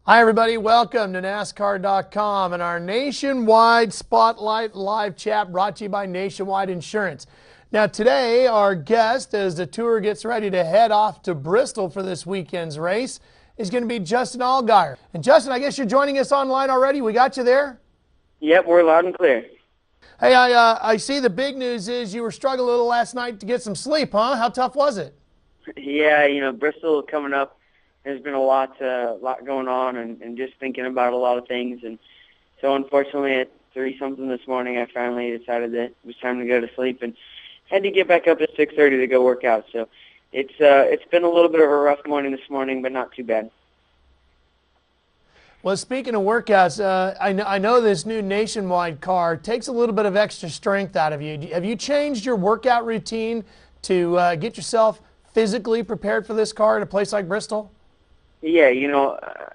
Hi, everybody. Welcome to NASCAR.com and our nationwide Spotlight live chat brought to you by Nationwide Insurance. Now, today, our guest, as the tour gets ready to head off to Bristol for this weekend's race, is going to be Justin Allgaier. And Justin, I guess you're joining us online already. We got you there? Yep, we're loud and clear. Hey, I see the big news is you were struggling a little last night to get some sleep, huh? How tough was it? Yeah, Bristol coming up. There's been a lot going on, and just thinking about a lot of things. And so, unfortunately, at 3-something this morning, I finally decided that it was time to go to sleep, and had to get back up at 6:30 to go work out. So, it's been a little bit of a rough morning this morning, but not too bad. Well, speaking of workouts, I know this new Nationwide car takes a little bit of extra strength out of you. Have you changed your workout routine to get yourself physically prepared for this car at a place like Bristol? Yeah,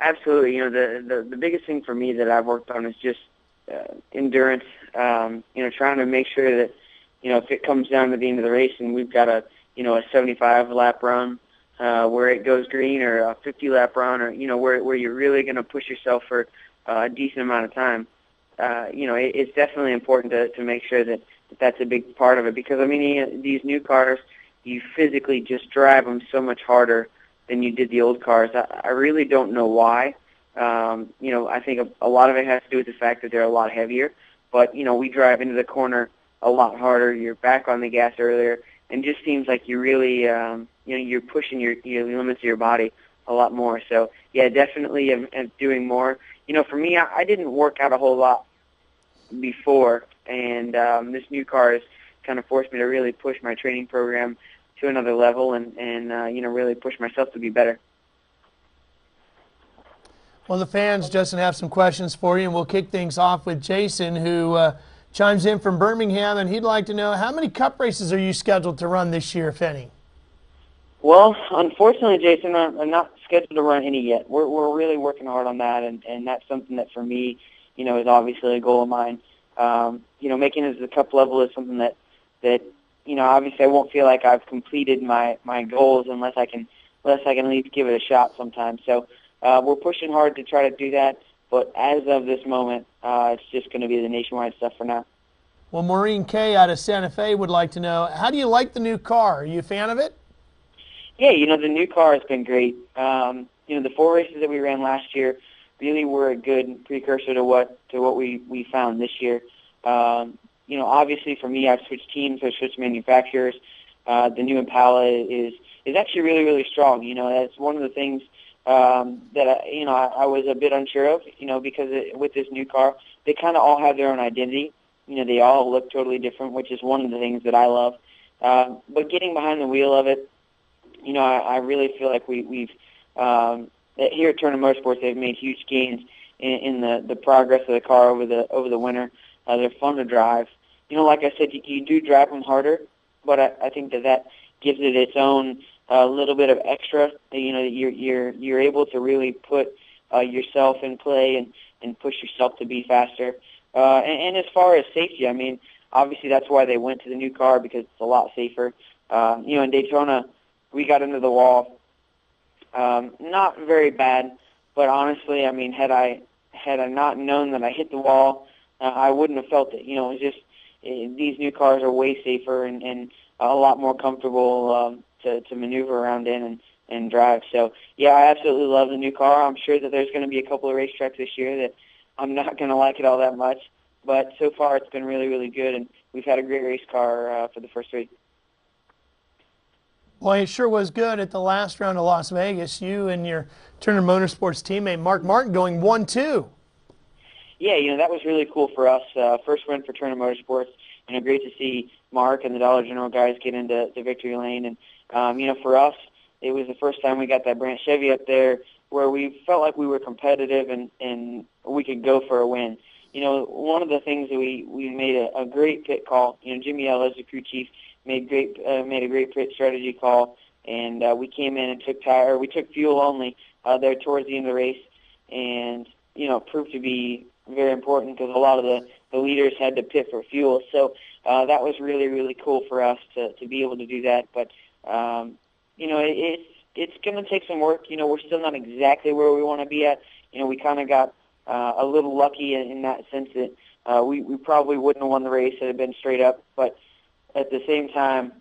absolutely. The biggest thing for me that I've worked on is just endurance. Trying to make sure that, if it comes down to the end of the race and we've got a 75 lap run where it goes green, or a 50 lap run, or where you're really going to push yourself for a decent amount of time. It's definitely important to make sure that that's a big part of it, because these new cars, you physically just drive them so much harder than you did the old cars. I really don't know why. I think a lot of it has to do with the fact that they're a lot heavier. But, we drive into the corner a lot harder. You're back on the gas earlier. And just seems like you really, you're pushing your limits of your body a lot more. So, yeah, definitely am doing more. For me, I didn't work out a whole lot before. And this new car has kind of forced me to really push my training program to another level, and really push myself to be better. Well, the fans, Justin, have some questions for you, and we'll kick things off with Jason, who chimes in from Birmingham, and he'd like to know, how many cup races are you scheduled to run this year, if any? Well, unfortunately, Jason, I'm not scheduled to run any yet. We're really working hard on that, and that's something that for me, is obviously a goal of mine. Making it to the cup level is something that obviously I won't feel like I've completed my goals unless I can at least give it a shot sometime. So we're pushing hard to try to do that. But as of this moment, it's just going to be the Nationwide stuff for now. Well, Maureen Kay out of Santa Fe would like to know, how do you like the new car? Are you a fan of it? Yeah, the new car has been great. The 4 races that we ran last year really were a good precursor to what we found this year. Obviously for me, I've switched teams, I've switched manufacturers. The new Impala is actually really, really strong. That's one of the things that I was a bit unsure of, because with this new car, they kind of all have their own identity. They all look totally different, which is one of the things that I love. But getting behind the wheel of it, I really feel like we've here at Turner Motorsports, they've made huge gains in the progress of the car over the winter. They're fun to drive. Like I said, you do drive them harder, but I think that gives it its own little bit of extra. You're able to really put yourself in play and push yourself to be faster. And as far as safety, obviously that's why they went to the new car, because it's a lot safer. In Daytona, we got into the wall. Not very bad, but honestly, had I not known that I hit the wall, I wouldn't have felt it. It was just these new cars are way safer and a lot more comfortable to maneuver around in and drive. So, yeah, I absolutely love the new car. I'm sure that there's going to be a couple of racetracks this year that I'm not going to like it all that much. But so far it's been really, really good, and we've had a great race car for the first 3. Boy, it sure was good at the last round of Las Vegas. You and your Turner Motorsports teammate Mark Martin going 1-2. Yeah, that was really cool for us. First win for Turner Motorsports. Great to see Mark and the Dollar General guys get into the victory lane. And, for us, it was the first time we got that Brandt Chevy up there where we felt like we were competitive and we could go for a win. One of the things that we made a great pit call. Jimmy Ellis, the crew chief, made a great pit strategy call. And we came in and we took fuel only there towards the end of the race. And, proved to be very important because a lot of the leaders had to pit for fuel. So that was really, really cool for us to be able to do that. But, it's it's going to take some work. You know, we're still not exactly where we want to be at. You know, we kind of got a little lucky in that sense that we probably wouldn't have won the race had it been straight up. But at the same time,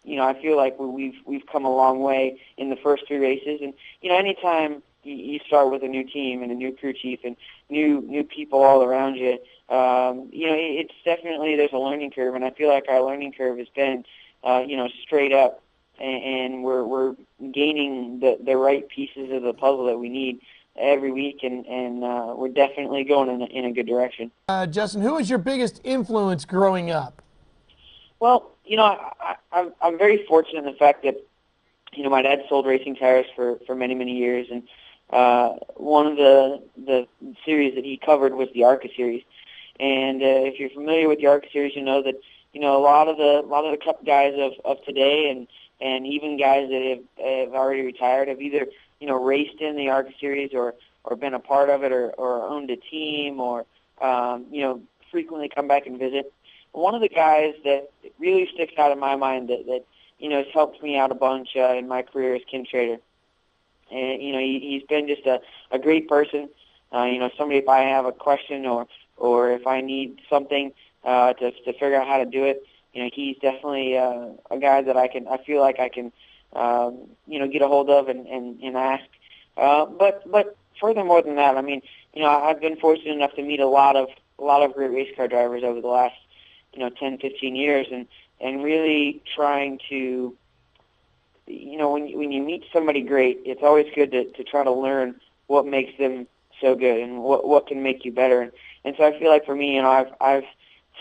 you know, I feel like we've come a long way in the first 3 races. And you know, anytime you start with a new team and a new crew chief and new people all around you, you know, it's definitely, there's a learning curve, and I feel like our learning curve has been, you know, straight up, and we're gaining the right pieces of the puzzle that we need every week, and we're definitely going in a good direction. Justin, who was your biggest influence growing up? Well, you know, I'm very fortunate in the fact that, you know, my dad sold racing tires for many years, and one of the series that he covered was the ARCA series. And if you're familiar with the ARCA series, you know that, you know, a lot of the Cup guys of today, and even guys that have already retired, have either, you know, raced in the ARCA series or been a part of it, or owned a team, or you know, frequently come back and visit. One of the guys that really sticks out in my mind that you know, has helped me out a bunch in my career is Ken Schrader. And you know, he's been just a great person. You know, somebody, if I have a question or if I need something to figure out how to do it, you know, he's definitely a guy that I feel like I can you know, get a hold of and ask. But furthermore than that, I mean, you know, I've been fortunate enough to meet a lot of great race car drivers over the last, you know, 10, 15 years, and really trying to, you know, when you meet somebody great, it's always good to try to learn what makes them so good and what can make you better. And so I feel like for me, you know, I've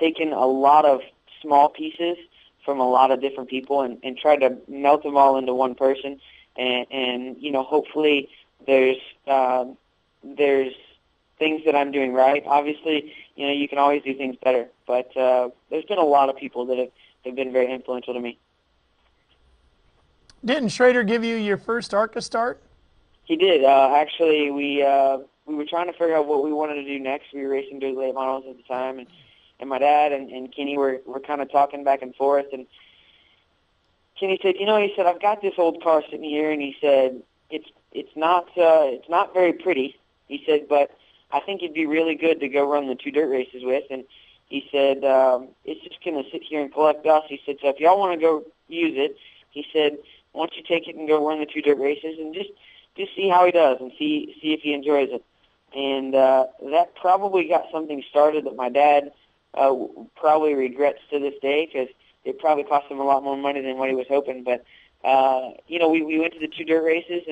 taken a lot of small pieces from a lot of different people and tried to melt them all into one person. And you know, hopefully there's things that I'm doing right. Obviously, you know, you can always do things better, but there's been a lot of people that have been very influential to me. Didn't Schrader give you your first ARCA start? He did. Actually, we were trying to figure out what we wanted to do next. We were racing dirt late models at the time, and my dad and Kenny were kind of talking back and forth. And Kenny said, you know, he said, I've got this old car sitting here, and he said, it's not very pretty. He said, but I think it'd be really good to go run the 2 dirt races with. And he said, it's just going to sit here and collect dust. He said, so if y'all want to go use it, he said, why don't you take it and go run the 2 dirt races and just see how he does and see if he enjoys it. And that probably got something started that my dad probably regrets to this day, because it probably cost him a lot more money than what he was hoping. But you know, we went to the 2 dirt races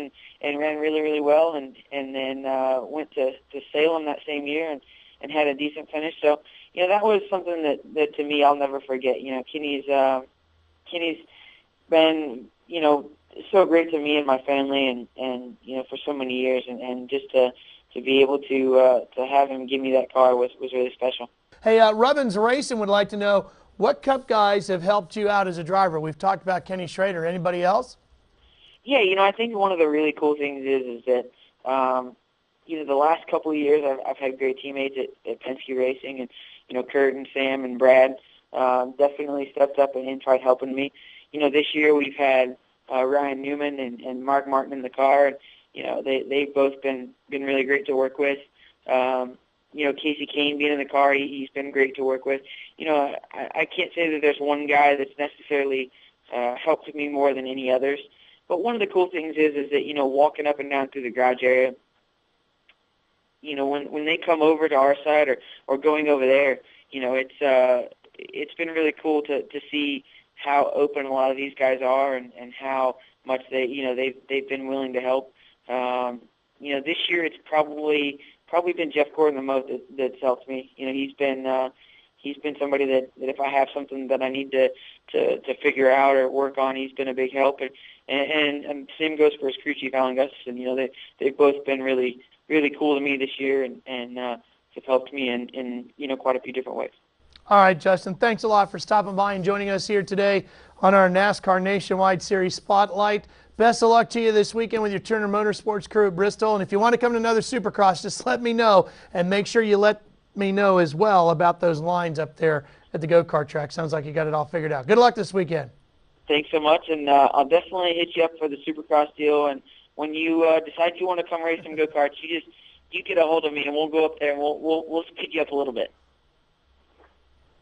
and ran really well, and then went to Salem that same year and had a decent finish. So you know, that was something that to me I'll never forget. You know, Kenny's been, you know, so great to me and my family, and you know, for so many years, and just to be able to have him give me that car was really special. Hey, Rubbins Racing would like to know, what Cup guys have helped you out as a driver? We've talked about Kenny Schrader. Anybody else? Yeah, you know, I think one of the really cool things is that you know, the last couple of years I've had great teammates at Penske Racing, and you know, Kurt and Sam and Brad definitely stepped up and tried helping me. You know, this year we've had Ryan Newman and Mark Martin in the car. And, you know, they've both been really great to work with. You know, Casey Kane being in the car, he's been great to work with. You know, I can't say that there's one guy that's necessarily helped me more than any others. But one of the cool things is that, you know, walking up and down through the garage area, you know, when they come over to our side or going over there, you know, it's been really cool to see how open a lot of these guys are, and how much they've been willing to help. You know, this year it's probably been Jeff Gordon the most that's helped me. You know, he's been somebody that if I have something that I need to figure out or work on, he's been a big help. And same goes for his crew chief, Alan Gustafson. You know, they've both been really cool to me this year, and have helped me in you know, quite a few different ways. All right, Justin, thanks a lot for stopping by and joining us here today on our NASCAR Nationwide Series Spotlight. Best of luck to you this weekend with your Turner Motorsports crew at Bristol. And if you want to come to another Supercross, just let me know, and make sure you let me know as well about those lines up there at the go-kart track. Sounds like you got it all figured out. Good luck this weekend. Thanks so much, and I'll definitely hit you up for the Supercross deal. And when you decide you want to come race some go-karts, you get a hold of me, and we'll go up there and we'll speed you up a little bit.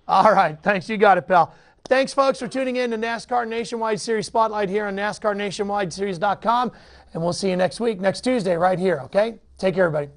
All right, thanks. You got it, pal. Thanks, folks, for tuning in to NASCAR Nationwide Series Spotlight here on NASCARNationwideSeries.com, and we'll see you next week, next Tuesday, right here. Okay, take care, everybody.